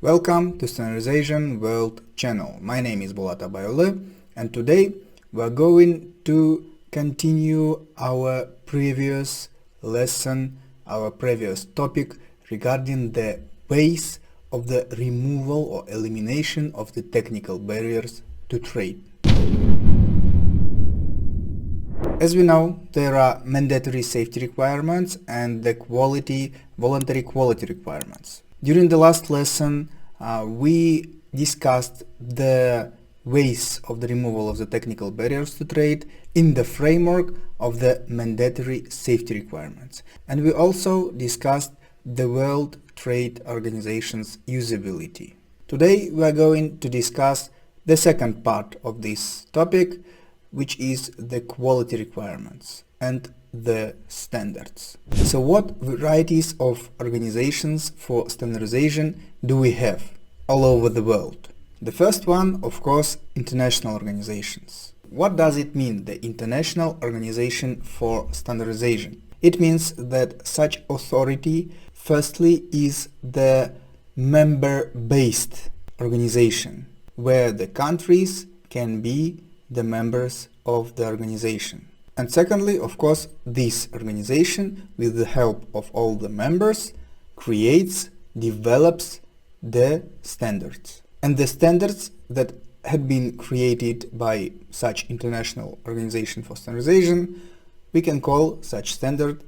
Welcome to Standardization World channel. My name is Bolata Bayolu, and today we are going to continue our previous lesson, our previous topic regarding the ways of the removal or elimination of the technical barriers to trade. As we know, there are mandatory safety requirements and the voluntary quality requirements. During the last lesson, we discussed the ways of the removal of the technical barriers to trade in the framework of the mandatory safety requirements. And we also discussed the World Trade Organization's usability. Today we are going to discuss the second part of this topic, which is the quality requirements and the standards. So what varieties of organizations for standardization do we have all over the world? The first one, of course, international organizations. What does it mean, the International Organization for Standardization? It means that such authority firstly is the member-based organization where the countries can be the members of the organization. And secondly, of course, this organization, with the help of all the members, develops the standards. And the standards that had been created by such international organization for standardization, we can call such standard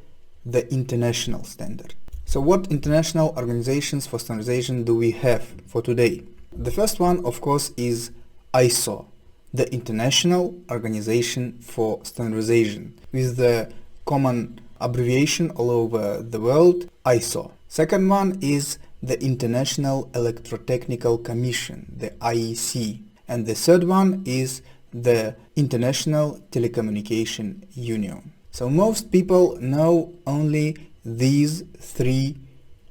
the international standard. So what international organizations for standardization do we have for today? The first one, of course, is ISO, the International Organization for Standardization, with the common abbreviation all over the world, ISO. Second one is the International Electrotechnical Commission, the IEC. And the third one is the International Telecommunication Union. So most people know only these three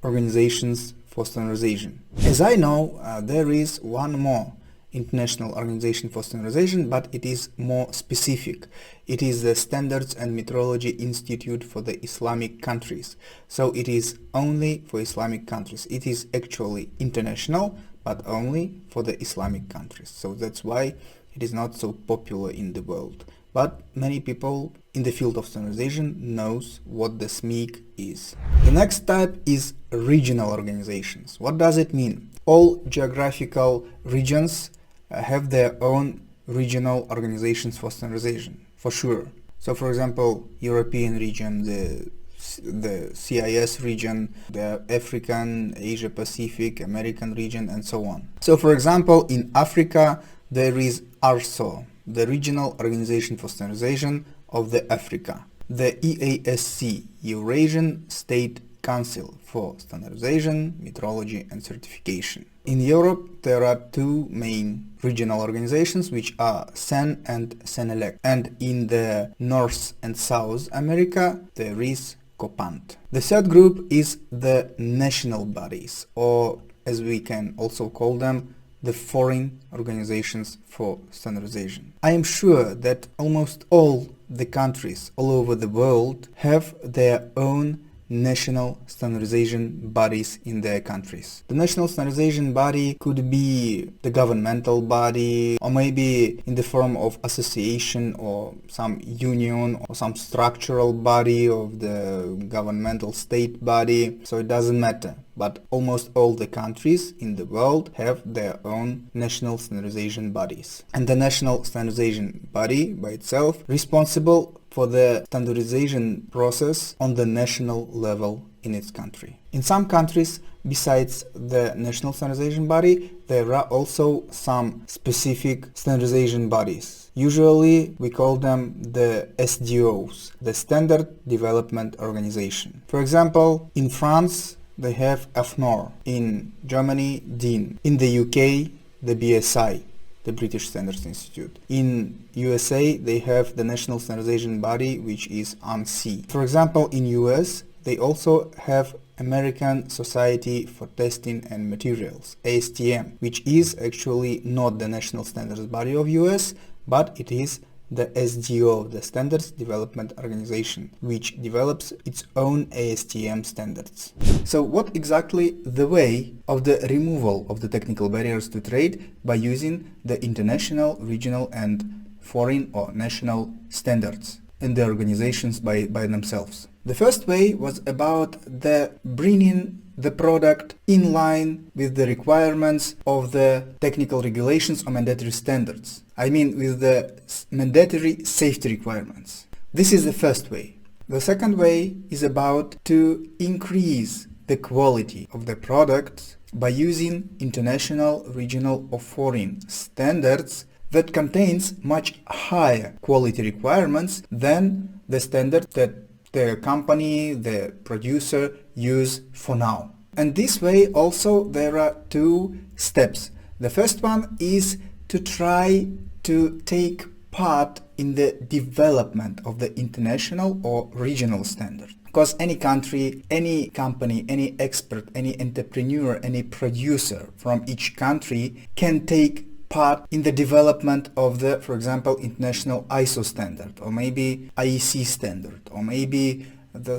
organizations for standardization. As I know, there is one more International Organization for Standardization, but it is more specific. It is the Standards and Metrology Institute for the Islamic countries. So it is only for Islamic countries. It is actually international, but only for the Islamic countries. So that's why it is not so popular in the world. But many people in the field of standardization knows what the SMIC is. The next type is regional organizations. What does it mean? All geographical regions have their own regional organizations for standardization, for sure. So for example, European region, the CIS region, the African, Asia Pacific, American region, and so on. So for example, in Africa there is ARSO, the Regional Organization for Standardization of the Africa, the EASC, Eurasian State Council for Standardization, Metrology and Certification. In Europe there are two main regional organizations, which are CEN and CENELEC, and in the North and South America there is COPANT. The third group is the national bodies, or as we can also call them, the foreign organizations for standardization. I am sure that almost all the countries all over the world have their own national standardization bodies in their countries. The national standardization body could be the governmental body, or maybe in the form of association or some union or some structural body of the governmental state body, so it doesn't matter. But almost all the countries in the world have their own national standardization bodies. And the national standardization body by itself responsible for the standardization process on the national level in its country. In some countries, besides the national standardization body, there are also some specific standardization bodies. Usually we call them the SDOs, the Standard Development Organization. For example, in France they have AFNOR, in Germany DIN, in the UK the BSI, the British Standards Institute. In USA they have the National Standardization Body, which is ANSI. For example, in US they also have American Society for Testing and Materials, ASTM, which is actually not the national standards body of US, but it is the SDO, the Standards Development Organization, which develops its own ASTM standards. So what exactly the way of the removal of the technical barriers to trade by using the international, regional and foreign or national standards in the organizations by themselves? The first way was about the bringing the product in line with the requirements of the technical regulations or mandatory standards. I mean with the mandatory safety requirements. This is the first way. The second way is about to increase the quality of the product by using international, regional or foreign standards that contains much higher quality requirements than the standard that the company, the producer use for now. And this way also there are two steps. The first one is to try to take part in the development of the international or regional standard. Because any country, any company, any expert, any entrepreneur, any producer from each country can take part in the development of the, for example, international ISO standard, or maybe IEC standard, or maybe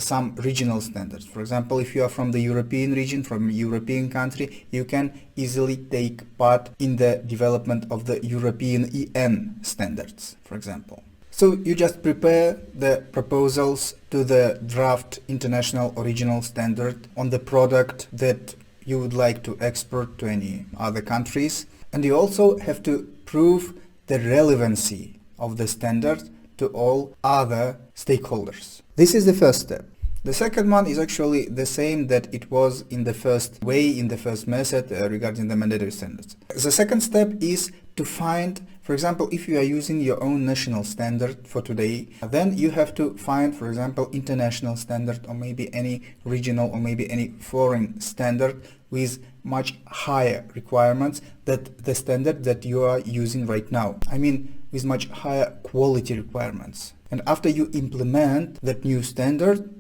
some regional standards. For example, if you are from the European region, from a European country, you can easily take part in the development of the European EN standards, for example. So you just prepare the proposals to the draft international or regional standard on the product that you would like to export to any other countries. And you also have to prove the relevancy of the standard to all other stakeholders. This is the first step. The second one is actually the same that it was in the first way, in the first method regarding the mandatory standards. The second step is to find, for example, if you are using your own national standard for today, then you have to find, for example, international standard or maybe any regional or maybe any foreign standard with much higher requirements than the standard that you are using right now. I mean, with much higher quality requirements. And after you implement that new standard,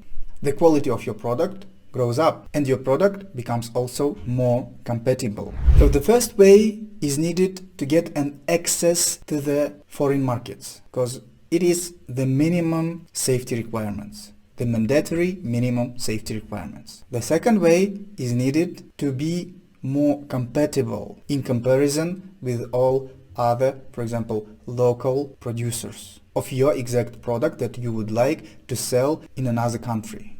the quality of your product grows up and your product becomes also more compatible. So the first way is needed to get an access to the foreign markets, because it is the minimum safety requirements, the mandatory minimum safety requirements. The second way is needed to be more compatible in comparison with all other, for example, local producers of your exact product that you would like to sell in another country.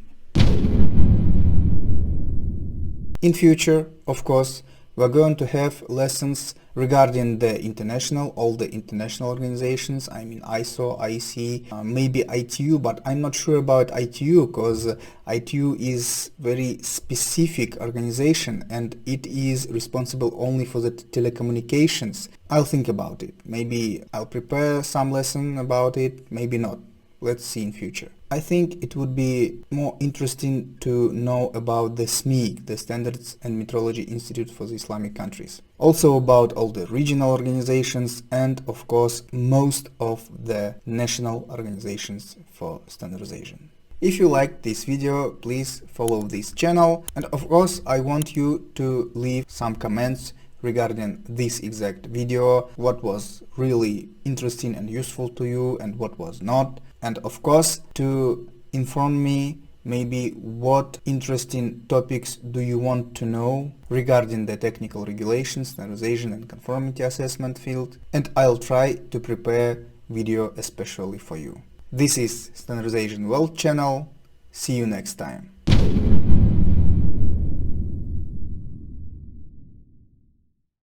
In future, of course, we're going to have lessons regarding the international, all the international organizations, I mean ISO, IEC, maybe ITU, but I'm not sure about ITU because ITU is very specific organization and it is responsible only for the telecommunications. I'll think about it. Maybe I'll prepare some lesson about it, maybe not. Let's see in future. I think it would be more interesting to know about the SMIC, the Standards and Metrology Institute for the Islamic countries. Also about all the regional organizations and of course most of the national organizations for standardization. If you liked this video, please follow this channel, and of course I want you to leave some comments regarding this exact video, what was really interesting and useful to you and what was not, and of course to inform me maybe what interesting topics do you want to know regarding the technical regulations, standardization and conformity assessment field, and I'll try to prepare video especially for you. This is Standardization World channel. See you next time.